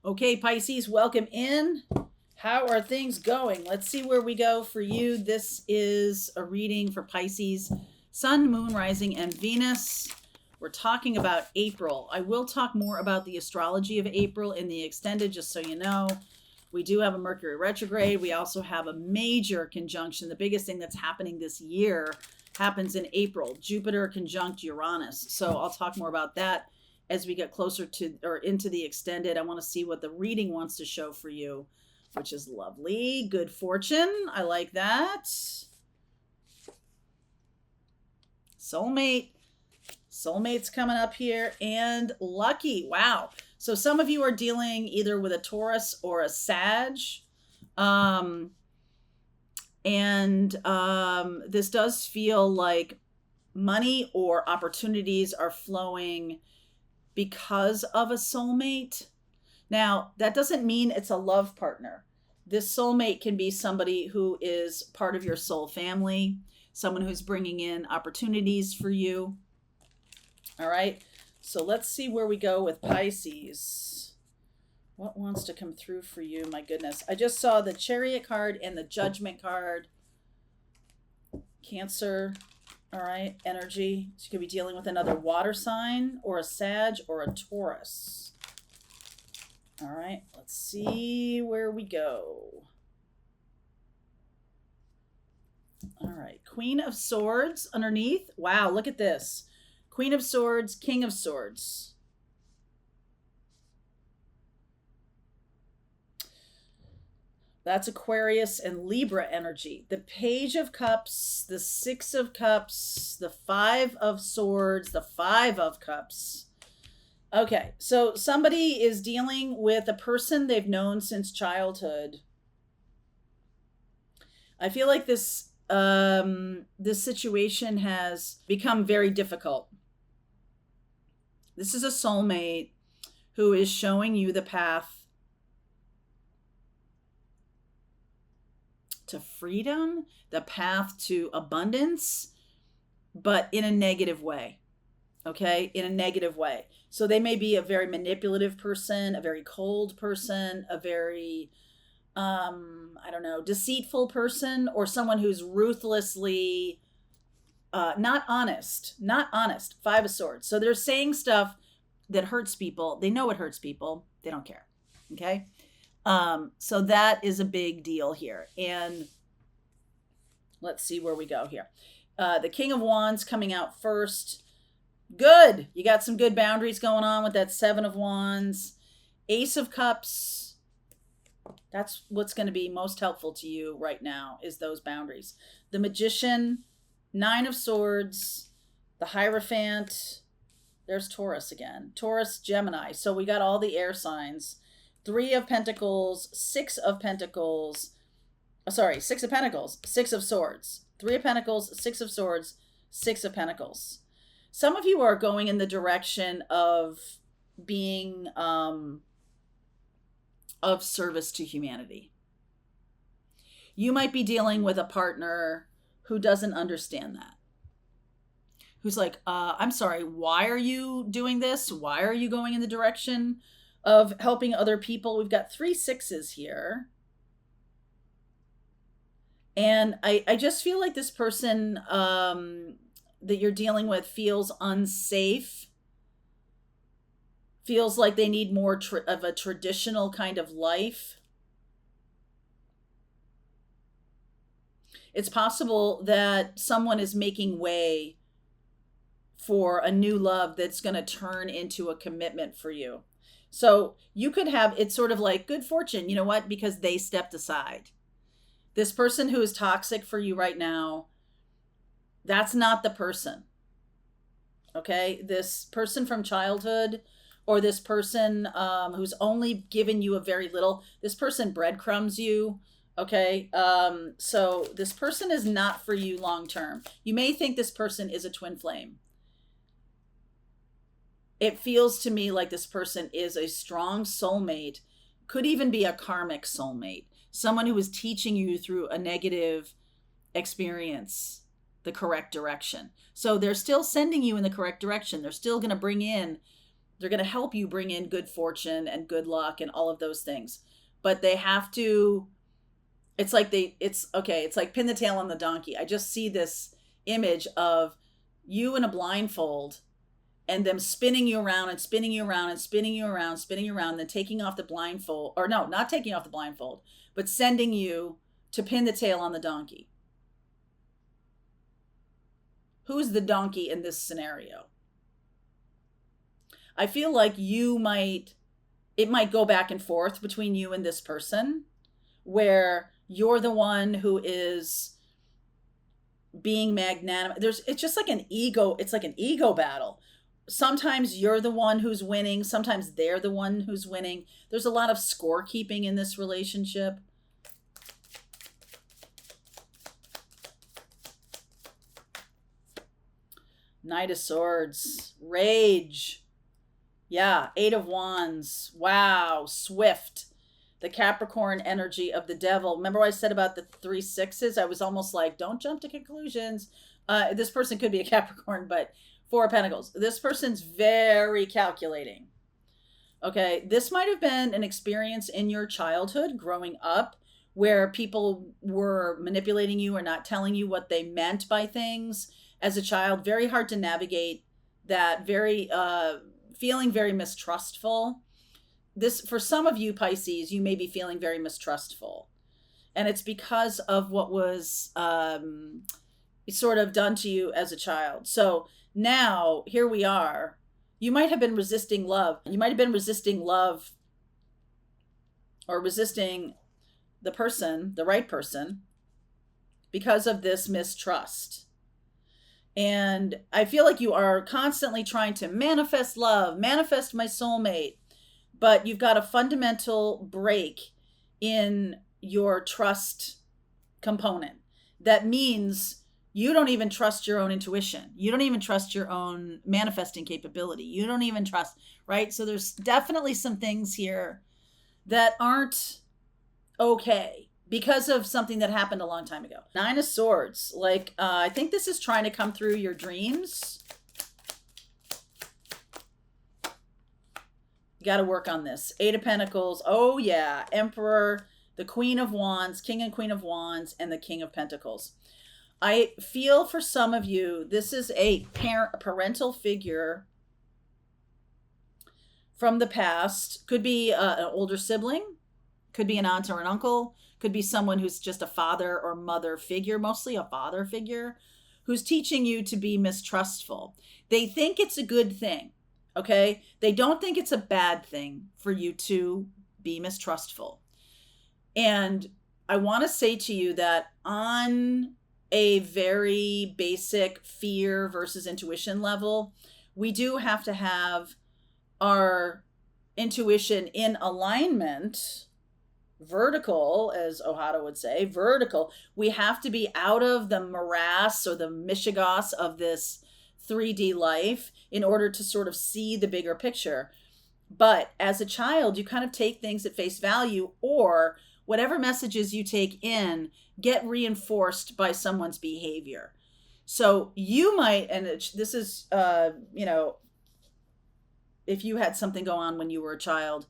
Okay, Pisces, welcome in. How are things going? Let's see where we go for you. This is a reading for Pisces, Sun, Moon, Rising, and Venus. We're talking about April. I will talk more about the astrology of April in the extended, just so you know. We do have a Mercury retrograde. We also have a major conjunction. The biggest thing that's happening this year happens in April. Jupiter conjunct Uranus. So I'll talk more about that as we get closer to or into the extended. I want to see what the reading wants to show for you, which is lovely. Good fortune. I like that. Soulmate. Soulmate's coming up here. And lucky. Wow. So some of you are dealing either with a Taurus or a Sag. This does feel like money or opportunities are flowing because of a soulmate. Now, that doesn't mean it's a love partner. This soulmate can be somebody who is part of your soul family, someone who's bringing in opportunities for you. All right. So let's see where we go with Pisces. What wants to come through for you? My goodness. I just saw the Chariot card and the Judgment card. Cancer. All right. Energy. So you could be dealing with another water sign or a Sag or a Taurus. All right. Let's see where we go. All right. Queen of Swords underneath. Wow. Look at this. Queen of Swords, King of Swords. That's Aquarius and Libra energy. The Page of Cups, the Six of Cups, the Five of Swords, the Five of Cups. Okay, so somebody is dealing with a person they've known since childhood. I feel like this situation has become very difficult. This is a soulmate who is showing you the path to freedom, the path to abundance, but in a negative way. Okay? In a negative way. So they may be a very manipulative person, a very cold person, a very, deceitful person, or someone who's ruthlessly not honest. Five of Swords. So they're saying stuff that hurts people. They know it hurts people. They don't care. Okay? So that is a big deal here. And let's see where we go here. The King of Wands coming out first. Good. You got some good boundaries going on with that Seven of Wands. Ace of Cups. That's what's going to be most helpful to you right now, is those boundaries. The Magician, Nine of Swords, the Hierophant. There's Taurus again. Taurus, Gemini. So we got all the air signs. Three of Pentacles, Six of Pentacles. Six of Pentacles, Six of Swords. Three of Pentacles, Six of Swords, Six of Pentacles. Some of you are going in the direction of being of service to humanity. You might be dealing with a partner who doesn't understand that. Who's like, I'm sorry, why are you doing this? Why are you going in the direction of helping other people? We've got 3 sixes here. And I just feel like this person that you're dealing with feels unsafe, feels like they need more of a traditional kind of life. It's possible that someone is making way for a new love that's going to turn into a commitment for you. So you could have, it's sort of like good fortune, you know what? Because they stepped aside. This person who is toxic for you right now, that's not the person. Okay? This person from childhood, or this person who's only given you a very little, this person breadcrumbs you. Okay? So this person is not for you long term. You may think this person is a twin flame. It feels to me like this person is a strong soulmate, could even be a karmic soulmate, someone who is teaching you through a negative experience the correct direction. So they're still sending you in the correct direction. They're still going to bring in They're going to help you bring in good fortune and good luck and all of those things. But they have to, it's like pin the tail on the donkey. I just see this image of you in a blindfold and them spinning you around and spinning you around and spinning you around, spinning you around, then taking off the blindfold, or no, not taking off the blindfold, but sending you to pin the tail on the donkey. Who's the donkey in this scenario? I feel like it might go back and forth between you and this person, where you're the one who is being magnanimous. It's just like an ego, it's like an ego battle. Sometimes you're the one who's winning, sometimes they're the one who's winning. There's a lot of scorekeeping in this relationship. Knight of Swords, rage. Yeah, Eight of Wands. Wow, swift. The Capricorn energy of the devil. Remember what I said about the 3 6s? I was almost like, don't jump to conclusions. This person could be a Capricorn, but 4 of Pentacles. This person's very calculating. Okay, this might have been an experience in your childhood growing up where people were manipulating you or not telling you what they meant by things. As a child, very hard to navigate that, very feeling very mistrustful. This, for some of you Pisces, you may be feeling very mistrustful, and it's because of what was sort of done to you as a child. So now here we are. You might have been resisting love. You might have been resisting love, or resisting the person, the right person, because of this mistrust. And I feel like you are constantly trying to manifest love, manifest my soulmate, but you've got a fundamental break in your trust component. That means you don't even trust your own intuition. You don't even trust your own manifesting capability. You don't even trust, right? So there's definitely some things here that aren't okay, because of something that happened a long time ago. 9 of Swords. Like, I think this is trying to come through your dreams. You got to work on this. 8 of Pentacles. Oh, yeah. Emperor, the Queen of Wands, King and Queen of Wands, and the King of Pentacles. I feel for some of you, this is a parental figure from the past. Could be an older sibling. Could be an aunt or an uncle. Could be someone who's just a father or mother figure, mostly a father figure, who's teaching you to be mistrustful. They think it's a good thing, okay? They don't think it's a bad thing for you to be mistrustful. And I want to say to you that on a very basic fear versus intuition level, we do have to have our intuition in alignment, vertical, as Ohata would say, vertical. We have to be out of the morass or the mishigas of this 3D life in order to sort of see the bigger picture. But as a child, you kind of take things at face value, or whatever messages you take in get reinforced by someone's behavior. So you might, and this is, if you had something go on when you were a child,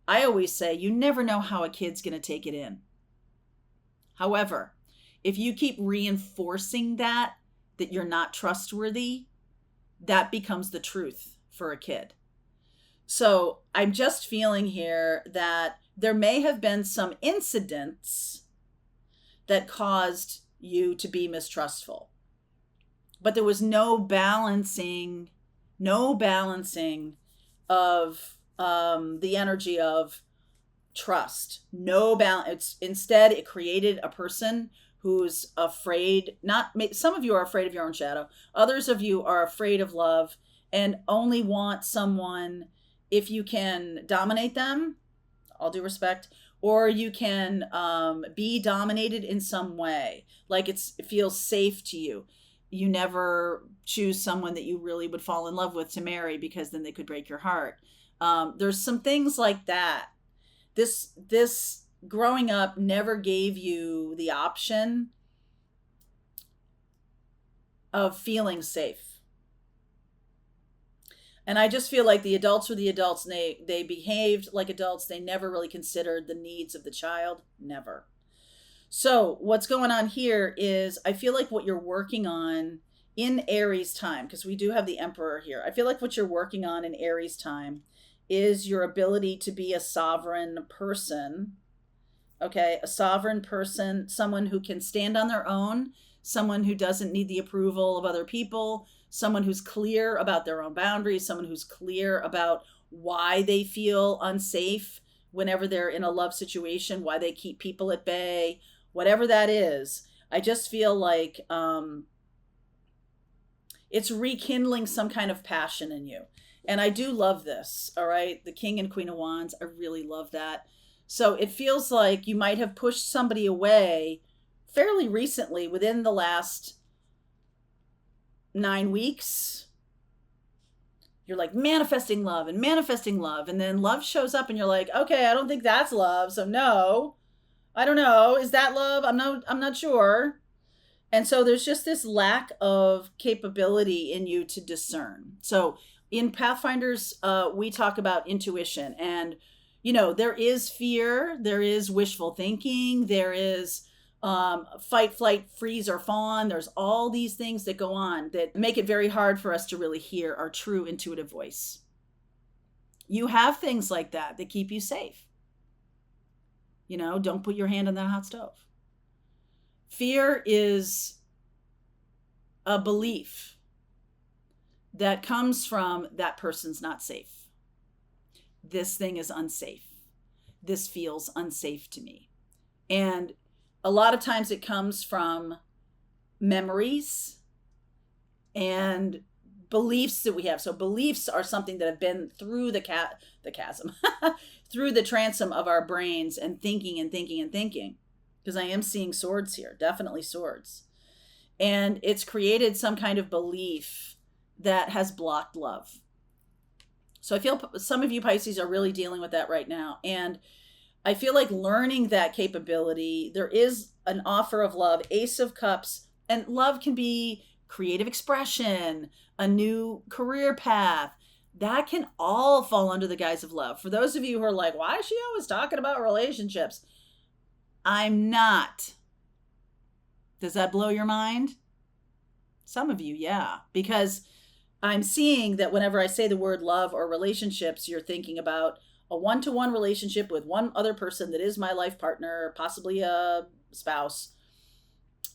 I always say you never know how a kid's going to take it in. However, if you keep reinforcing that you're not trustworthy, that becomes the truth for a kid. So I'm just feeling here that there may have been some incidents that caused you to be mistrustful, but there was no balancing of the energy of trust. No balance. Instead, it created a person who's afraid. Some of you are afraid of your own shadow. Others of you are afraid of love and only want someone if you can dominate them, all due respect, or you can be dominated in some way. Like it feels safe to you. You never choose someone that you really would fall in love with to marry, because then they could break your heart. There's some things like that. This growing up never gave you the option of feeling safe. And I just feel like the adults were the adults, and they behaved like adults. They never really considered the needs of the child. Never. So what's going on here is I feel like what you're working on in Aries time, because we do have the Emperor here. I feel like what you're working on in Aries time is your ability to be a sovereign person. Okay, a sovereign person, someone who can stand on their own, someone who doesn't need the approval of other people, someone who's clear about their own boundaries, someone who's clear about why they feel unsafe whenever they're in a love situation, why they keep people at bay, whatever that is. I just feel like it's rekindling some kind of passion in you. And I do love this, all right? The King and Queen of Wands, I really love that. So it feels like you might have pushed somebody away fairly recently, within the last 9 weeks. You're like manifesting love and manifesting love. And then love shows up and you're like, okay, I don't think that's love. So no, I don't know. Is that love? I'm not sure. And so there's just this lack of capability in you to discern. So in Pathfinders, we talk about intuition, and there is fear, there is wishful thinking, there is fight, flight, freeze, or fawn. There's all these things that go on that make it very hard for us to really hear our true intuitive voice. You have things like that that keep you safe. Don't put your hand on that hot stove. Fear is a belief that comes from that person's not safe. This thing is unsafe. This feels unsafe to me. And a lot of times it comes from memories and beliefs that we have. So beliefs are something that have been through the chasm, through the transom of our brains, and thinking and thinking and thinking. Because I am seeing swords here, definitely swords. And it's created some kind of belief that has blocked love. So I feel some of you Pisces are really dealing with that right now. And I feel like learning that capability, there is an offer of love, Ace of Cups, and love can be creative expression, a new career path. That can all fall under the guise of love. For those of you who are like, why is she always talking about relationships? I'm not. Does that blow your mind? Some of you, yeah. Because I'm seeing that whenever I say the word love or relationships, you're thinking about a one-to-one relationship with one other person that is my life partner, possibly a spouse.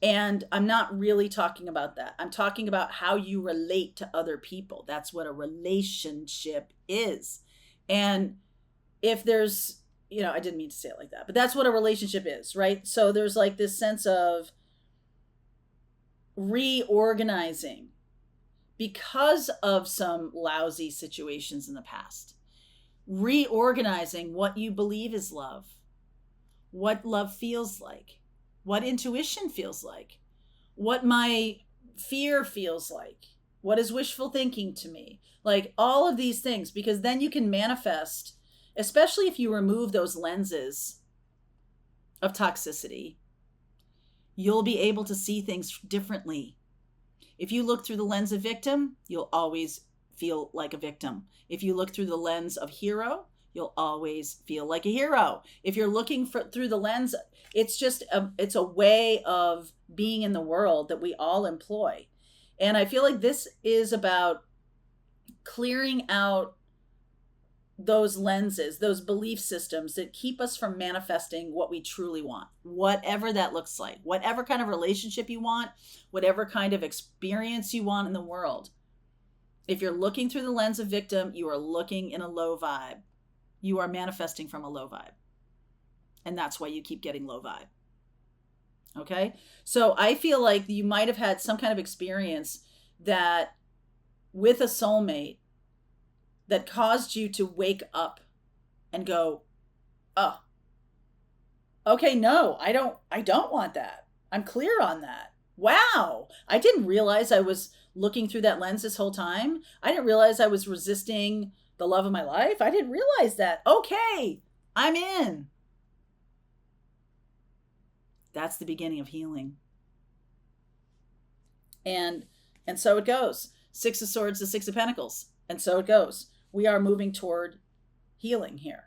And I'm not really talking about that. I'm talking about how you relate to other people. That's what a relationship is. And if there's, I didn't mean to say it like that, but that's what a relationship is, right? So there's like this sense of reorganizing because of some lousy situations in the past. Reorganizing what you believe is love, what love feels like, what intuition feels like, what my fear feels like, what is wishful thinking to me, like all of these things, because then you can manifest, especially if you remove those lenses of toxicity, you'll be able to see things differently. If you look through the lens of victim, you'll always feel like a victim. If you look through the lens of hero, you'll always feel like a hero. If you're looking through the lens, it's just it's a way of being in the world that we all employ. And I feel like this is about clearing out those lenses, those belief systems that keep us from manifesting what we truly want, whatever that looks like, whatever kind of relationship you want, whatever kind of experience you want in the world. If you're looking through the lens of victim, you are looking in a low vibe. You are manifesting from a low vibe. And that's why you keep getting low vibe. Okay? So I feel like you might have had some kind of experience that with a soulmate that caused you to wake up and go, oh, okay, no, I don't want that. I'm clear on that. Wow. I didn't realize I was looking through that lens this whole time. I didn't realize I was resisting the love of my life. I didn't realize that. Okay, I'm in. That's the beginning of healing. And so it goes. Six of Swords to Six of Pentacles. And so it goes. We are moving toward healing here.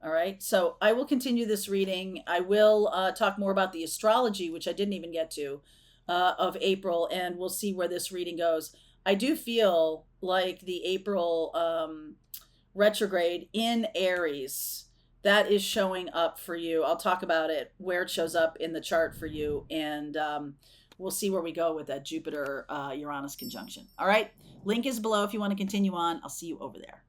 All right. So I will continue this reading. I will talk more about the astrology, which I didn't even get to, of April, and we'll see where this reading goes. I do feel like the April retrograde in Aries, that is showing up for you. I'll talk about it, where it shows up in the chart for you, and we'll see where we go with that Jupiter Uranus conjunction. All right. Link is below if you want to continue on. I'll see you over there.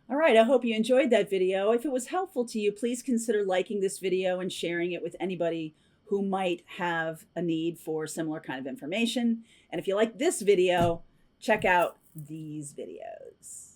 All right, I hope you enjoyed that video. If it was helpful to you, please consider liking this video and sharing it with anybody who might have a need for similar kind of information. And if you like this video, check out these videos.